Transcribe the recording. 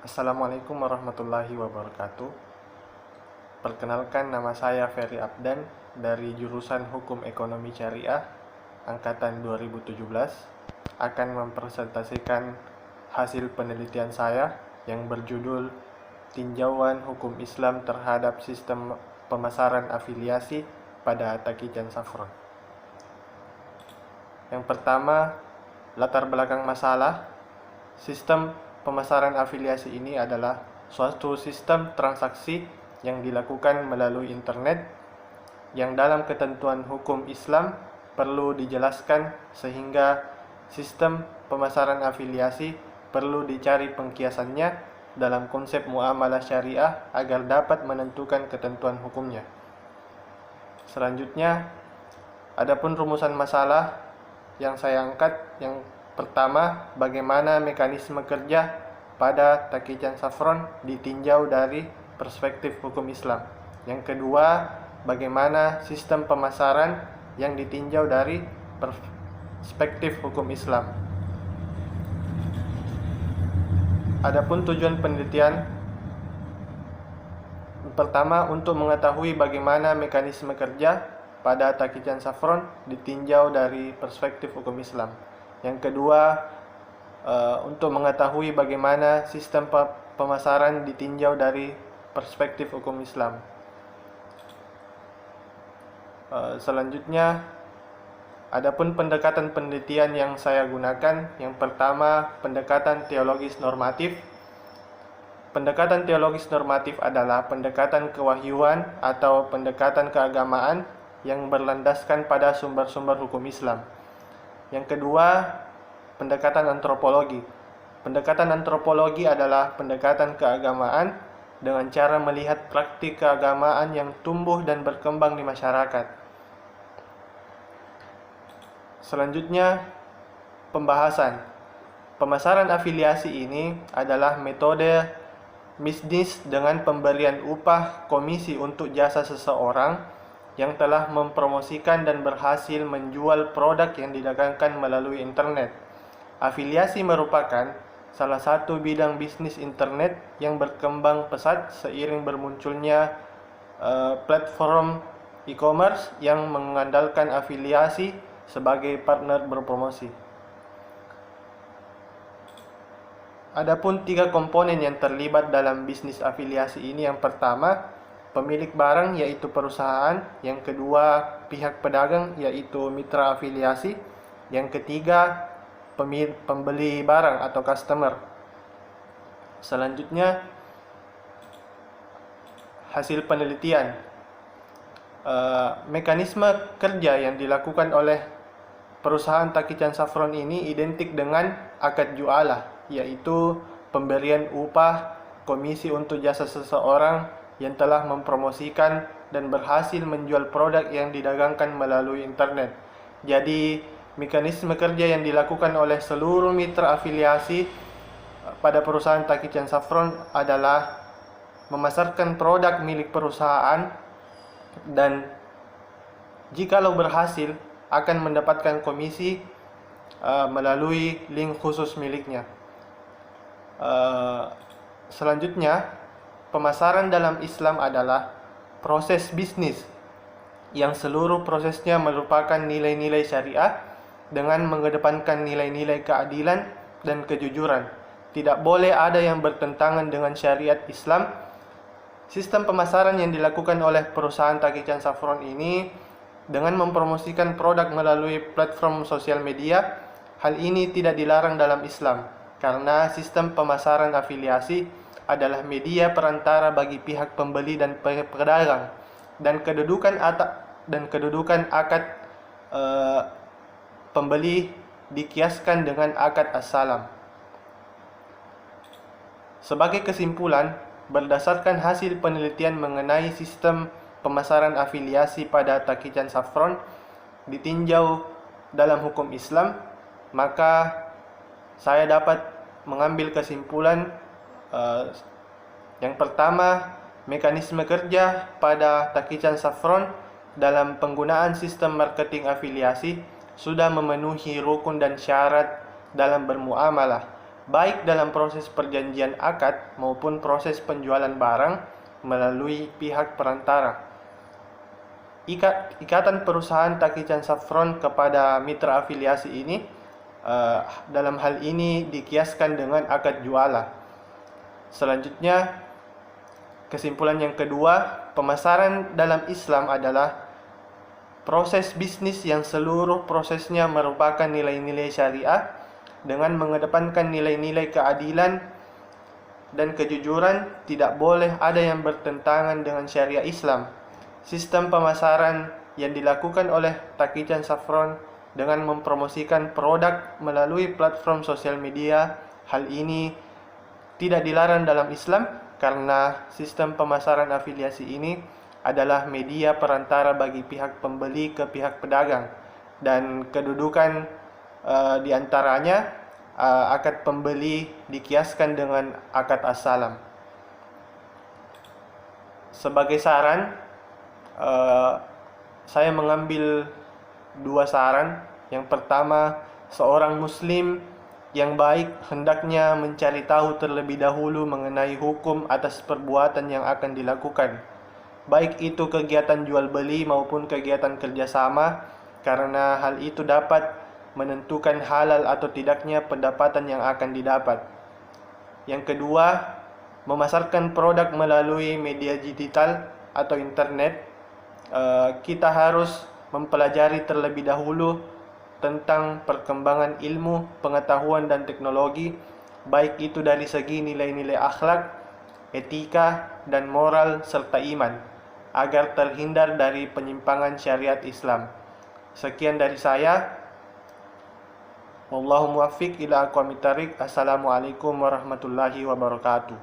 Assalamualaikum warahmatullahi wabarakatuh. Perkenalkan, nama saya Ferry Abdan dari jurusan Hukum Ekonomi Syariah angkatan 2017, akan mempresentasikan hasil penelitian saya yang berjudul Tinjauan Hukum Islam terhadap Sistem Pemasaran Afiliasi pada Taqiqan Saffron. Yang pertama, latar belakang masalah. Sistem pemasaran afiliasi ini adalah suatu sistem transaksi yang dilakukan melalui internet yang dalam ketentuan hukum Islam perlu dijelaskan, sehingga sistem pemasaran afiliasi perlu dicari pengkiasannya dalam konsep muamalah syariah agar dapat menentukan ketentuan hukumnya. Selanjutnya, adapun rumusan masalah yang saya angkat, yang pertama, bagaimana mekanisme kerja pada Taqiqan Saffron ditinjau dari perspektif hukum Islam. Yang kedua, bagaimana sistem pemasaran yang ditinjau dari perspektif hukum Islam. Adapun tujuan penelitian, pertama, untuk mengetahui bagaimana mekanisme kerja pada Taqiqan Saffron ditinjau dari perspektif hukum Islam. Yang kedua, untuk mengetahui bagaimana sistem pemasaran ditinjau dari perspektif hukum Islam. Selanjutnya, adapun pendekatan penelitian yang saya gunakan, yang pertama, pendekatan teologis normatif. Pendekatan teologis normatif adalah pendekatan kewahyuan atau pendekatan keagamaan yang berlandaskan pada sumber-sumber hukum Islam. Yang kedua, pendekatan antropologi. Pendekatan antropologi adalah pendekatan keagamaan dengan cara melihat praktik keagamaan yang tumbuh dan berkembang di masyarakat. Selanjutnya, pembahasan. Pemasaran afiliasi ini adalah metode bisnis dengan pemberian upah komisi untuk jasa seseorang yang telah mempromosikan dan berhasil menjual produk yang didagangkan melalui internet. Afiliasi merupakan salah satu bidang bisnis internet yang berkembang pesat seiring bermunculnya platform e-commerce yang mengandalkan afiliasi sebagai partner berpromosi. Adapun 3 komponen yang terlibat dalam bisnis afiliasi ini. Yang pertama, pemilik barang yaitu perusahaan. Yang kedua, pihak pedagang yaitu mitra afiliasi. Yang ketiga, pembeli barang atau customer. Selanjutnya, hasil penelitian. Mekanisme kerja yang dilakukan oleh perusahaan Taqiqan Saffron ini identik dengan akad jualah, yaitu pemberian upah komisi untuk jasa seseorang yang telah mempromosikan dan berhasil menjual produk yang didagangkan melalui internet. Jadi, mekanisme kerja yang dilakukan oleh seluruh mitra afiliasi pada perusahaan Taqiqan Saffron adalah memasarkan produk milik perusahaan dan jikalau berhasil akan mendapatkan komisi melalui link khusus miliknya. Selanjutnya, pemasaran dalam Islam adalah proses bisnis yang seluruh prosesnya merupakan nilai-nilai syariah dengan mengedepankan nilai-nilai keadilan dan kejujuran. Tidak boleh ada yang bertentangan dengan syariat Islam. Sistem pemasaran yang dilakukan oleh perusahaan Taqiqan Saffron ini dengan mempromosikan produk melalui platform sosial media, hal ini tidak dilarang dalam Islam karena sistem pemasaran afiliasi adalah media perantara bagi pihak pembeli dan pedagang, dan kedudukan akad pembeli dikiaskan dengan akad as-salam. Sebagai kesimpulan, berdasarkan hasil penelitian mengenai sistem pemasaran afiliasi pada Taqiqan Saffron ditinjau dalam hukum Islam, maka saya dapat mengambil kesimpulan. Yang pertama, mekanisme kerja pada Taqiqan Saffron dalam penggunaan sistem marketing afiliasi sudah memenuhi rukun dan syarat dalam bermuamalah. baik dalam proses perjanjian akad maupun proses penjualan barang melalui pihak perantara. Ikatan perusahaan Takican Saffron kepada mitra afiliasi ini dalam hal ini dikiaskan dengan akad jualah. Selanjutnya, kesimpulan yang kedua, pemasaran dalam Islam adalah proses bisnis yang seluruh prosesnya merupakan nilai-nilai syariah dengan mengedepankan nilai-nilai keadilan dan kejujuran. Tidak boleh ada yang bertentangan dengan syariah Islam. Sistem pemasaran yang dilakukan oleh Takican Saffron dengan mempromosikan produk melalui platform sosial media, hal ini tidak dilarang dalam Islam karena sistem pemasaran afiliasi ini adalah media perantara bagi pihak pembeli ke pihak pedagang, dan kedudukan di antaranya akad pembeli dikiaskan dengan akad as-salam. Sebagai saran, saya mengambil 2 saran. Yang pertama, seorang muslim yang baik hendaknya mencari tahu terlebih dahulu mengenai hukum atas perbuatan yang akan dilakukan, baik itu kegiatan jual beli maupun kegiatan kerjasama, karena hal itu dapat menentukan halal atau tidaknya pendapatan yang akan didapat. Yang kedua, memasarkan produk melalui media digital atau internet. Kita harus mempelajari terlebih dahulu tentang perkembangan ilmu, pengetahuan, dan teknologi, baik itu dari segi nilai-nilai akhlak, etika, dan moral, serta iman, agar terhindar dari penyimpangan syariat Islam. Sekian dari saya. Wallahu muwaffiq ila aqwamit thariq. Assalamualaikum warahmatullahi wabarakatuh.